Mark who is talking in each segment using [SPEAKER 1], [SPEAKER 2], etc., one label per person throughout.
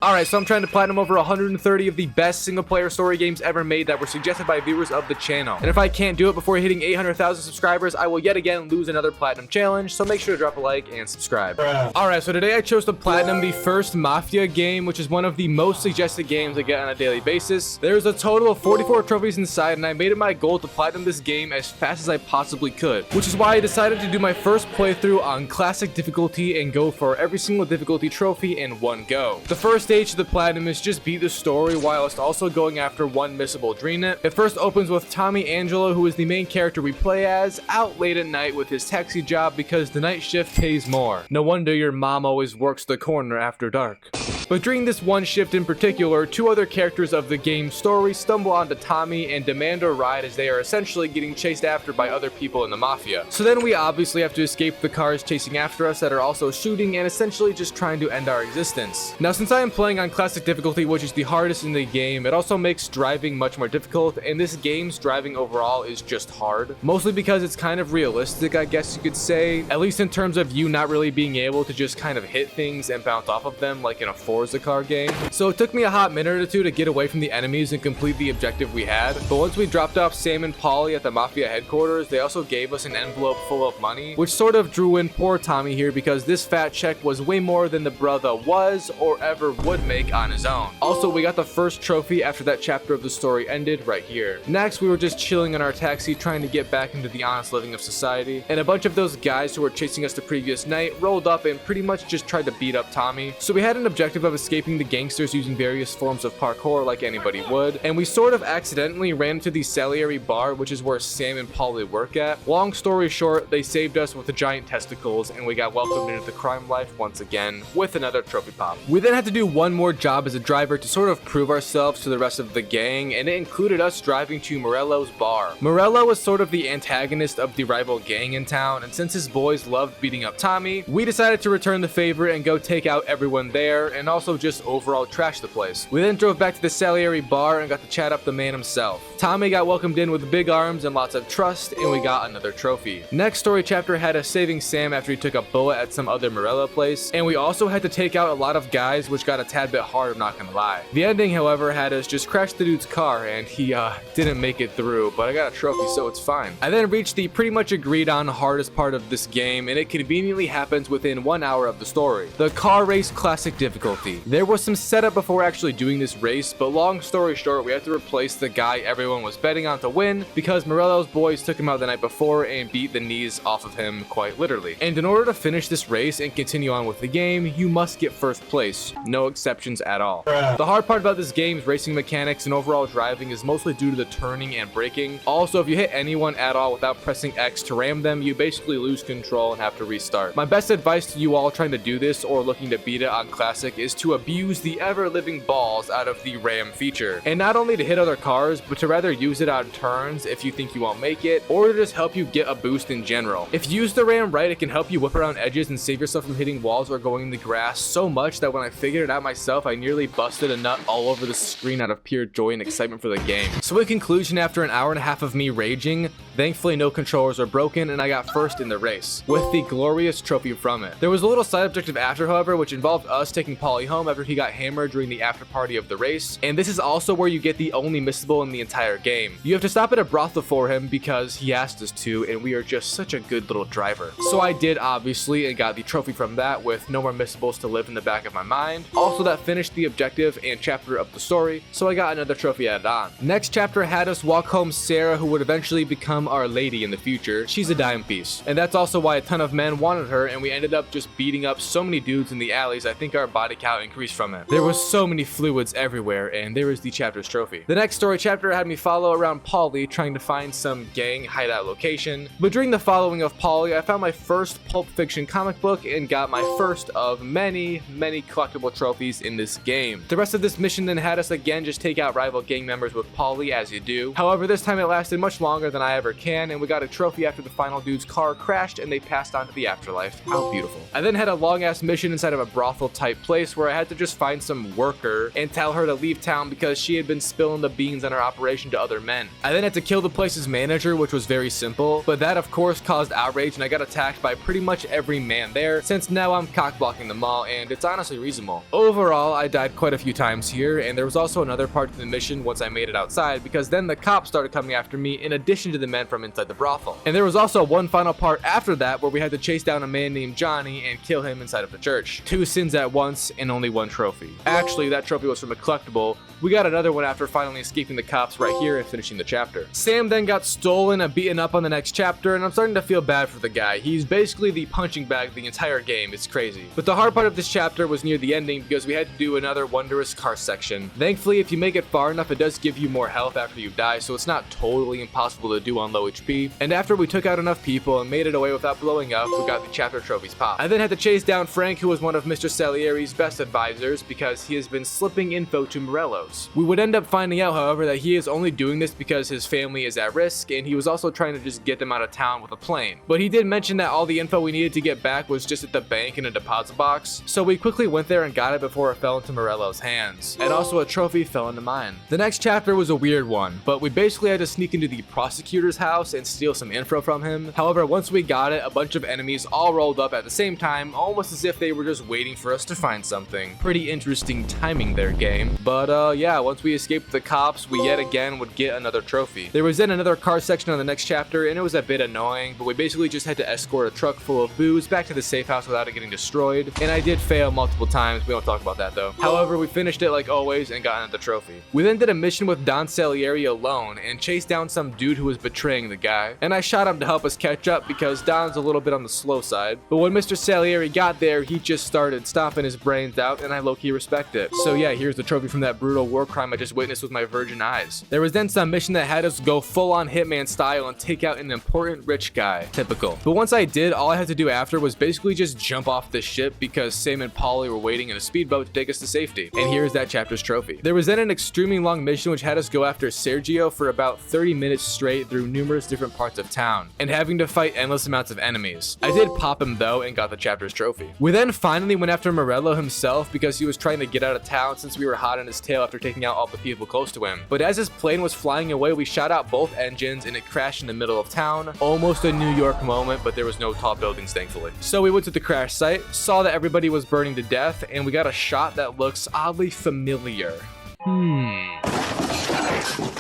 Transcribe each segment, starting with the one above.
[SPEAKER 1] Alright, so I'm trying to platinum over 130 of the best single-player story games ever made that were suggested by viewers of the channel. And if I can't do it before hitting 800,000 subscribers, I will yet again lose another platinum challenge, so make sure to drop a like and subscribe. Alright, so today I chose to platinum the first Mafia game, which is one of the most suggested games I get on a daily basis. There's a total of 44 trophies inside, and I made it my goal to platinum this game as fast as I possibly could, which is why I decided to do my first playthrough on classic difficulty and go for every single difficulty trophy in one go. The first stage to the platinum is just beat the story whilst also going after one missable dreamnet. It first opens with Tommy Angelo, who is the main character we play as, out late at night with his taxi job because the night shift pays more. No wonder your mom always works the corner after dark. But during this one shift in particular, two other characters of the game's story stumble onto Tommy and demand a ride as they are essentially getting chased after by other people in the Mafia. So then we obviously have to escape the cars chasing after us that are also shooting and essentially just trying to end our existence. Now, since I am playing on classic difficulty, which is the hardest in the game, it also makes driving much more difficult, and this game's driving overall is just hard. Mostly because it's kind of realistic, I guess you could say, at least in terms of you not really being able to just kind of hit things and bounce off of them like in a Forza car game. So it took me a hot minute or two to get away from the enemies and complete the objective we had, but once we dropped off Sam and Polly at the Mafia headquarters, they also gave us an envelope full of money, which sort of drew in poor Tommy here because this fat check was way more than the brother was or ever would make on his own. Also, we got the first trophy after that chapter of the story ended right here. Next, we were just chilling in our taxi trying to get back into the honest living of society, and a bunch of those guys who were chasing us the previous night rolled up and pretty much just tried to beat up Tommy. So we had an objective of escaping the gangsters using various forms of parkour like anybody would, and we sort of accidentally ran into the Salieri bar, which is where Sam and Polly work at. Long story short, they saved us with the giant testicles and we got welcomed into the crime life once again with another trophy pop. We then had to do one more job as a driver to sort of prove ourselves to the rest of the gang, and it included us driving to Morello's bar. Morello was sort of the antagonist of the rival gang in town, and since his boys loved beating up Tommy, we decided to return the favor and go take out everyone there and also just overall trash the place. We then drove back to the Salieri bar and got to chat up the man himself. Tommy got welcomed in with big arms and lots of trust, and we got another trophy. Next story chapter had us saving Sam after he took a bullet at some other Morello place, and we also had to take out a lot of guys, which got a tad bit hard, I'm not gonna lie. The ending, however, had us just crash the dude's car, and he didn't make it through, but I got a trophy, so it's fine. I then reached the pretty much agreed on hardest part of this game, and it conveniently happens within 1 hour of the story. The car race classic difficulty. There was some setup before actually doing this race, but long story short, we had to replace the guy everyone was betting on to win because Morello's boys took him out the night before and beat the knees off of him quite literally. And in order to finish this race and continue on with the game, you must get first place. No exceptions at all. The hard part about this game's racing mechanics and overall driving is mostly due to the turning and braking. Also, if you hit anyone at all without pressing X to ram them, you basically lose control and have to restart. My best advice to you all trying to do this or looking to beat it on classic is to abuse the ever-living balls out of the ram feature. And not only to hit other cars, but to rather use it on turns if you think you won't make it, or to just help you get a boost in general. If you use the ram right, it can help you whip around edges and save yourself from hitting walls or going in the grass so much that when I figured it out myself, I nearly busted a nut all over the screen out of pure joy and excitement for the game. So in conclusion, after an hour and a half of me raging, thankfully no controllers were broken and I got first in the race, with the glorious trophy from it. There was a little side objective after, however, which involved us taking Polly home after he got hammered during the after party of the race, and this is also where you get the only missable in the entire game. You have to stop at a brothel for him because he asked us to, and we are just such a good little driver. So I did, obviously, and got the trophy from that with no more missables to live in the back of my mind. Also, that finished the objective and chapter of the story, so I got another trophy added on. Next chapter had us walk home Sarah, who would eventually become our lady in the future. She's a dime piece, and that's also why a ton of men wanted her, and we ended up just beating up so many dudes in the alleys. I think our body count increased from it. There was so many fluids everywhere, and there is the chapter's trophy. The next story chapter had me follow around Polly trying to find some gang hideout location, but during the following of Polly, I found my first Pulp Fiction comic book and got my first of many collectible trophies in this game. The rest of this mission then had us again just take out rival gang members with Polly, as you do. However, this time it lasted much longer than I ever can, and we got a trophy after the final dude's car crashed and they passed on to the afterlife. How beautiful. I then had a long ass mission inside of a brothel type place where I had to just find some worker and tell her to leave town because she had been spilling the beans on her operation to other men. I then had to kill the place's manager, which was very simple, but that of course caused outrage and I got attacked by pretty much every man there, since now I'm cock blocking them all, and it's honestly reasonable. Oh, overall, I died quite a few times here, and there was also another part to the mission once I made it outside, because then the cops started coming after me in addition to the men from inside the brothel. And there was also one final part after that where we had to chase down a man named Johnny and kill him inside of the church. 2 sins at once and only 1 trophy. Actually, that trophy was from a collectible. We got another one after finally escaping the cops right here and finishing the chapter. Sam then got stolen and beaten up on the next chapter, and I'm starting to feel bad for the guy. He's basically the punching bag the entire game. It's crazy. But the hard part of this chapter was near the ending because we had to do another wondrous car section. Thankfully, if you make it far enough, it does give you more health after you die, so it's not totally impossible to do on low HP. And after we took out enough people and made it away without blowing up, we got the chapter trophies pop. I then had to chase down Frank, who was one of Mr. Salieri's best advisors, because he has been slipping info to Morello's. We would end up finding out, however, that he is only doing this because his family is at risk, and he was also trying to just get them out of town with a plane. But he did mention that all the info we needed to get back was just at the bank in a deposit box, so we quickly went there and got it before it fell into Morello's hands. And also a trophy fell into mine. The next chapter was a weird one, but we basically had to sneak into the prosecutor's house and steal some info from him. However, once we got it, a bunch of enemies all rolled up at the same time, almost as if they were just waiting for us to find something. Pretty interesting timing there, game. But yeah, once we escaped the cops, we yet again would get another trophy. There was then another car section on the next chapter, and it was a bit annoying, but we basically just had to escort a truck full of booze back to the safe house without it getting destroyed. And I did fail multiple times. We don't talk about that though. However, we finished it like always and got another trophy. We then did a mission with Don Salieri alone and chased down some dude who was betraying the guy. And I shot him to help us catch up because Don's a little bit on the slow side. But when Mr. Salieri got there, he just started stomping his brains out, and I low-key respect it. So yeah, here's the trophy from that brutal war crime I just witnessed with my virgin eyes. There was then some mission that had us go full-on Hitman style and take out an important rich guy. Typical. But once I did, all I had to do after was basically just jump off the ship because Sam and Polly were waiting in a speedboat to take us to safety. And here's that chapter's trophy. There was then an extremely long mission which had us go after Sergio for about 30 minutes straight through numerous different parts of town and having to fight endless amounts of enemies. I did pop him though and got the chapter's trophy. We then finally went after Morello himself because he was trying to get out of town since we were hot on his tail after taking out all the people close to him. But as his plane was flying away, we shot out both engines and it crashed in the middle of town. Almost a New York moment, but there was no tall buildings thankfully. So we went to the crash site, saw that everybody was burning to death, and we got a shot that looks oddly familiar.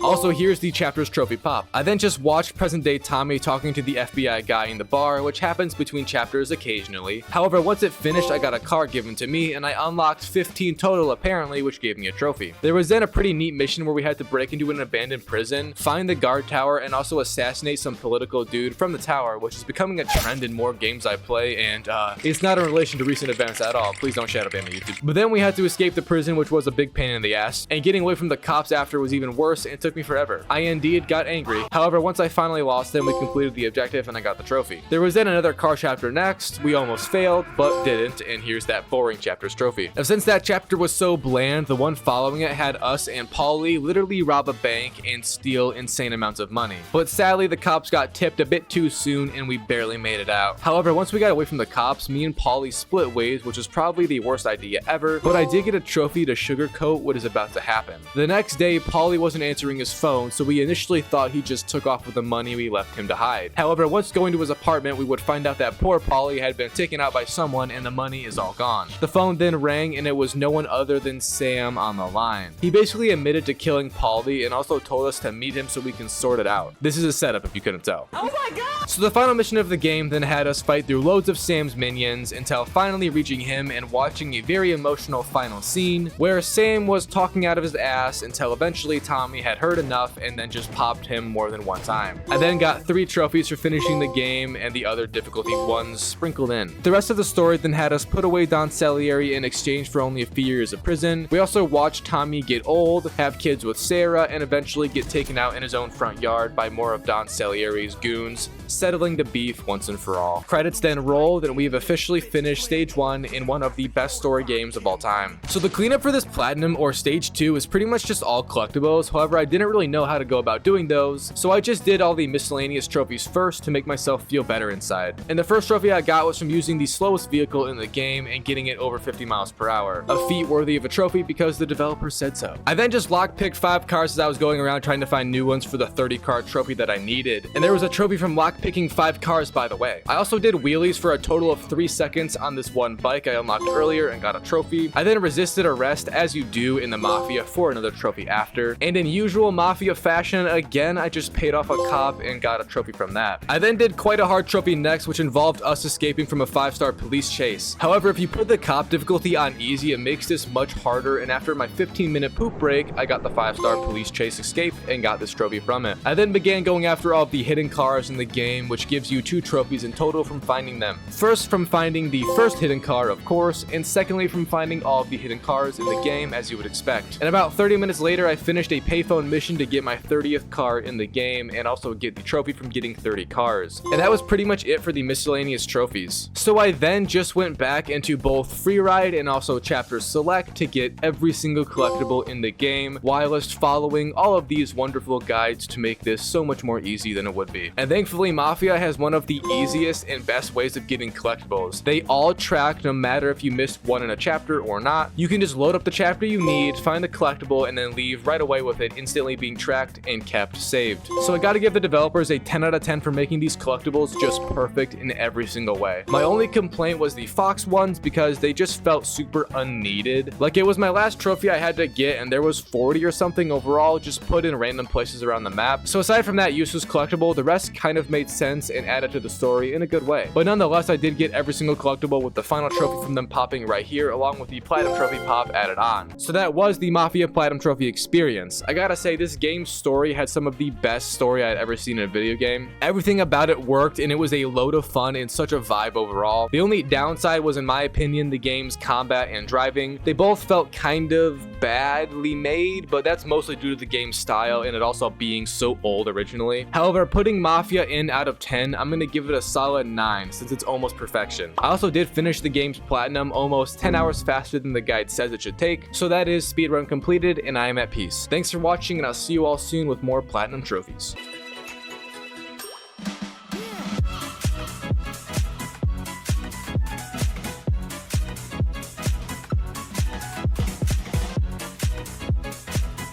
[SPEAKER 1] Also, here's the chapter's trophy pop. I then just watched present day Tommy talking to the FBI guy in the bar, which happens between chapters occasionally. However, once it finished, I got a car given to me, and I unlocked 15 total apparently, which gave me a trophy. There was then a pretty neat mission where we had to break into an abandoned prison, find the guard tower, and also assassinate some political dude from the tower, which is becoming a trend in more games I play, and it's not in relation to recent events at all. Please don't shadow ban me, YouTube. But then we had to escape the prison, which was a big pain in the ass, and getting away from the cops after was even worse, and it took me forever. I indeed got angry. However, once I finally lost them, we completed the objective and I got the trophy. There was then another car chapter next. We almost failed, but didn't, and here's that boring chapter's trophy. Now, since that chapter was so bland, the one following it had us and Polly literally rob a bank and steal insane amounts of money. But sadly, the cops got tipped a bit too soon and we barely made it out. However, once we got away from the cops, me and Polly split ways, which was probably the worst idea ever, but I did get a trophy to sugarcoat what is about to happen. The next day, Polly wasn't answering his phone, so we initially thought he just took off with the money we left him to hide. However, once going to his apartment, we would find out that poor Polly had been taken out by someone and the money is all gone. The phone then rang and it was no one other than Sam on the line. He basically admitted to killing Polly and also told us to meet him so we can sort it out. This is a setup if you couldn't tell. Oh my god! So the final mission of the game then had us fight through loads of Sam's minions until finally reaching him and watching a very emotional final scene where Sam was talking out of his ass until eventually Tommy had heard enough and then just popped him more than one time. I then got 3 trophies for finishing the game and the other difficulty ones sprinkled in. The rest of the story then had us put away Don Salieri in exchange for only a few years of prison. We also watched Tommy get old, have kids with Sarah, and eventually get taken out in his own front yard by more of Don Salieri's goons, settling the beef once and for all. Credits then rolled and we've officially finished stage 1 in one of the best story games of all time. So the cleanup for this platinum or stage 2 is pretty much just all collectibles. However, I didn't really know how to go about doing those, so I just did all the miscellaneous trophies first to make myself feel better inside. And the first trophy I got was from using the slowest vehicle in the game and getting it over 50 miles per hour. A feat worthy of a trophy because the developer said so. I then just lockpicked 5 cars as I was going around trying to find new ones for the 30 car trophy that I needed. And there was a trophy from lockpicking 5 cars, by the way. I also did wheelies for a total of 3 seconds on this one bike I unlocked earlier and got a trophy. I then resisted arrest as you do in the Mafia for another trophy after. And in usual Mafia fashion, again, I just paid off a cop and got a trophy from that. I then did quite a hard trophy next, which involved us escaping from a 5-star police chase. However, if you put the cop difficulty on easy, it makes this much harder, and after my 15-minute poop break, I got the 5-star police chase escape and got this trophy from it. I then began going after all of the hidden cars in the game, which gives you 2 trophies in total from finding them. First, from finding the first hidden car, of course, and secondly, from finding all of the hidden cars in the game, as you would expect. And about 30 minutes later, I finished a payphone mission to get my 30th car in the game and also get the trophy from getting 30 cars. And that was pretty much it for the miscellaneous trophies. So I then just went back into both Freeride and also Chapter Select to get every single collectible in the game, whilst following all of these wonderful guides to make this so much more easy than it would be. And thankfully, Mafia has one of the easiest and best ways of getting collectibles. They all track no matter if you missed one in a chapter or not. You can just load up the chapter you need, find the collectible, and then leave right away with it instantly being tracked and kept saved. So I gotta give the developers a 10 out of 10 for making these collectibles just perfect in every single way. My only complaint was the Fox ones because they just felt super unneeded. Like, it was my last trophy I had to get and there was 40 or something overall just put in random places around the map. So aside from that useless collectible, the rest kind of made sense and added to the story in a good way. But nonetheless, I did get every single collectible with the final trophy from them popping right here, along with the Platinum Trophy pop added on. So that was the Mafia Platinum Trophy experience. I gotta say, this game's story had some of the best story I'd ever seen in a video game. Everything about it worked and it was a load of fun and such a vibe overall. The only downside was, in my opinion, the game's combat and driving. They both felt kind of badly made, but that's mostly due to the game's style and it also being so old originally. However, putting Mafia in out of 10, I'm gonna give it a solid 9 since it's almost perfection. I also did finish the game's platinum almost 10 hours faster than the guide says it should take, so that is speedrun completed and I am at peace. Thanks for watching and I'll see you all soon with more platinum trophies.